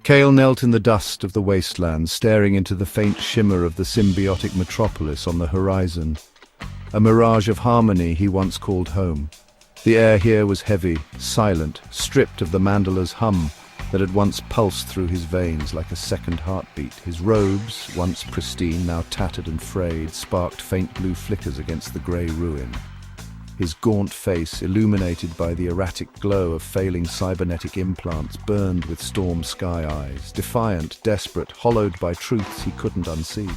Kael knelt in the dust of the wasteland, staring into the faint shimmer of the symbiotic metropolis on the horizon. A mirage of harmony he once called home. The air here was heavy, silent, stripped of the mandala's hum that had once pulsed through his veins like a second heartbeat. His robes, once pristine, now tattered and frayed, sparked faint blue flickers against the grey ruin. His gaunt face, illuminated by the erratic glow of failing cybernetic implants, burned with storm sky eyes, defiant, desperate, hollowed by truths he couldn't unsee.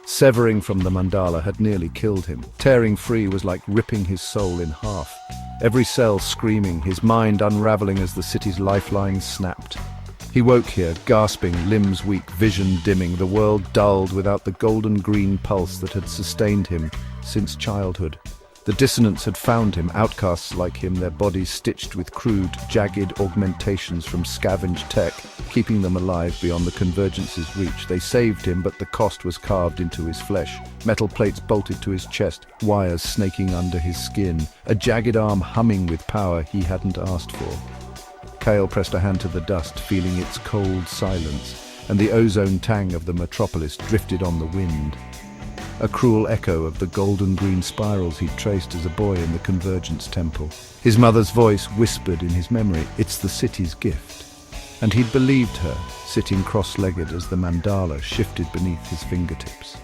Severing from the mandala had nearly killed him. Tearing free was like ripping his soul in half. Every cell screaming, his mind unraveling as the city's lifelines snapped. He woke here, gasping, limbs weak, vision dimming, the world dulled without the golden green pulse that had sustained him since childhood. The dissonance had found him, outcasts like him, their bodies stitched with crude, jagged augmentations from scavenged tech, keeping them alive beyond the Convergence's reach. They saved him, but the cost was carved into his flesh. Metal plates bolted to his chest, wires snaking under his skin, a jagged arm humming with power he hadn't asked for. Kael pressed a hand to the dust, feeling its cold silence, and the ozone tang of the metropolis drifted on the wind. A cruel echo of the golden-green spirals he'd traced as a boy in the Convergence Temple. His mother's voice whispered in his memory, "It's the city's gift." And he'd believed her, sitting cross-legged as the mandala shifted beneath his fingertips.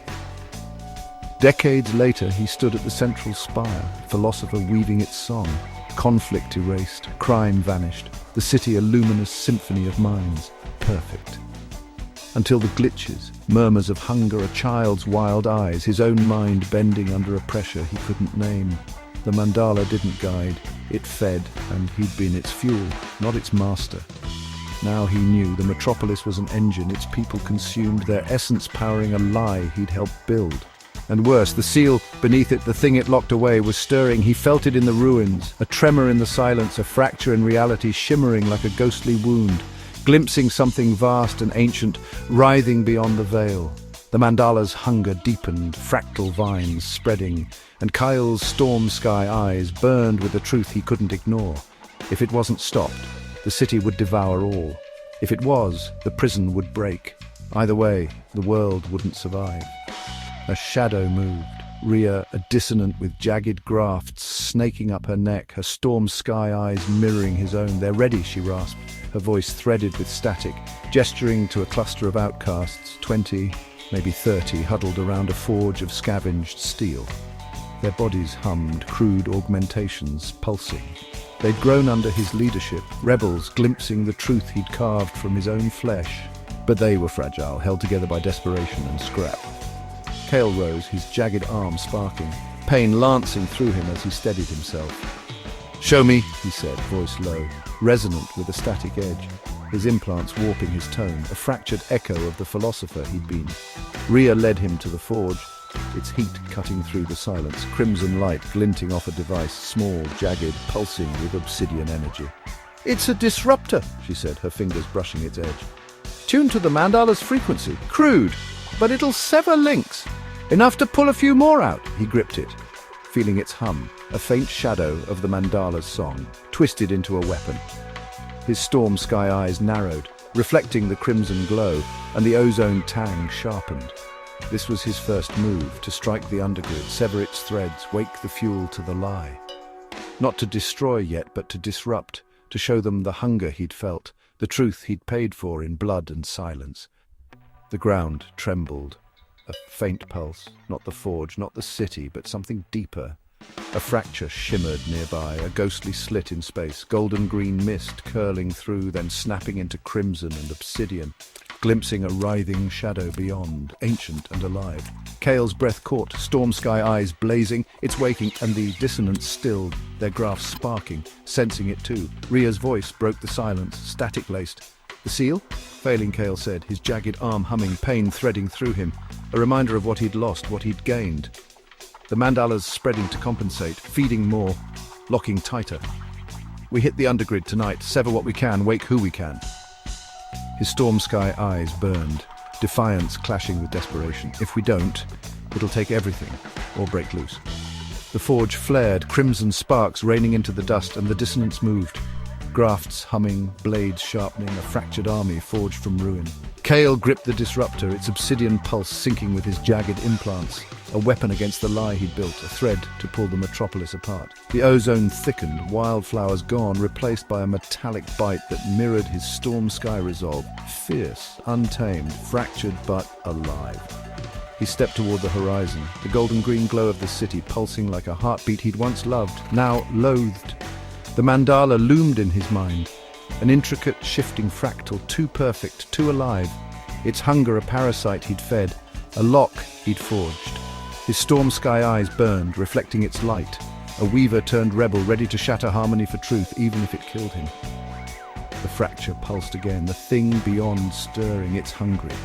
Decades later, he stood at the central spire, philosopher weaving its song. Conflict erased, crime vanished, the city a luminous symphony of minds, perfect. Until the glitches, murmurs of hunger, a child's wild eyes, his own mind bending under a pressure he couldn't name. The mandala didn't guide, it fed, and he'd been its fuel, not its master. Now he knew the metropolis was an engine its people consumed, their essence powering a lie he'd helped build. And worse, the seal beneath it, the thing it locked away, was stirring. He felt it in the ruins, a tremor in the silence, a fracture in reality shimmering like a ghostly wound, glimpsing something vast and ancient, writhing beyond the veil. The mandala's hunger deepened, fractal vines spreading, and Kael's storm sky eyes burned with a truth he couldn't ignore. If it wasn't stopped, the city would devour all. If it was, the prison would break. Either way, the world wouldn't survive. A shadow moved, Rhea, a dissonant with jagged grafts snaking up her neck, her storm sky eyes mirroring his own. "They're ready," she rasped, her voice threaded with static, gesturing to a cluster of outcasts, 20, maybe 30, huddled around a forge of scavenged steel. Their bodies hummed, crude augmentations pulsing. They'd grown under his leadership, rebels glimpsing the truth he'd carved from his own flesh. But they were fragile, held together by desperation and scrap. Kael rose, his jagged arm sparking, pain lancing through him as he steadied himself. "Show me," he said, voice low, resonant with a static edge, his implants warping his tone, a fractured echo of the philosopher he'd been. Rhea led him to the forge, its heat cutting through the silence, crimson light glinting off a device, small, jagged, pulsing with obsidian energy. "It's a disruptor," she said, her fingers brushing its edge. "Tuned to the mandala's frequency. Crude, but it'll sever links. Enough to pull a few more out." He gripped it, feeling its hum, a faint shadow of the mandala's song, twisted into a weapon. His storm sky eyes narrowed, reflecting the crimson glow, and the ozone tang sharpened. This was his first move, to strike the undergrid, sever its threads, wake the fuel to the lie. Not to destroy yet, but to disrupt, to show them the hunger he'd felt, the truth he'd paid for in blood and silence. The ground trembled. A faint pulse, not the forge, not the city, but something deeper. A fracture shimmered nearby, a ghostly slit in space, golden-green mist curling through, then snapping into crimson and obsidian, glimpsing a writhing shadow beyond, ancient and alive. Kael's breath caught, storm sky eyes blazing. It's waking, and the dissonance stilled, their graphs sparking, sensing it too. Rhea's voice broke the silence, static-laced. "The seal?" Failing, Kael said, his jagged arm humming, pain threading through him, a reminder of what he'd lost, what he'd gained. The mandala's spreading to compensate, feeding more, locking tighter. "We hit the undergrid tonight, sever what we can, wake who we can." His storm sky eyes burned, defiance clashing with desperation. "If we don't, it'll take everything, or break loose." The forge flared, crimson sparks raining into the dust, and the dissonance moved. grafts humming, blades sharpening, a fractured army forged from ruin. Kael gripped the disruptor, its obsidian pulse sinking with his jagged implants, a weapon against the lie he'd built, a thread to pull the metropolis apart. The ozone thickened, wildflowers gone, replaced by a metallic bite that mirrored his storm sky resolve, fierce, untamed, fractured but alive. He stepped toward the horizon, the golden-green glow of the city pulsing like a heartbeat he'd once loved, now loathed. The mandala loomed in his mind, an intricate, shifting fractal, too perfect, too alive. Its hunger a parasite he'd fed, a lock he'd forged. His storm sky eyes burned, reflecting its light. A weaver turned rebel, ready to shatter harmony for truth, even if it killed him. The fracture pulsed again, the thing beyond stirring, it's hungry.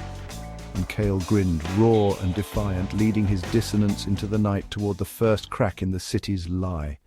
And Kael grinned, raw and defiant, leading his dissonance into the night toward the first crack in the city's lie.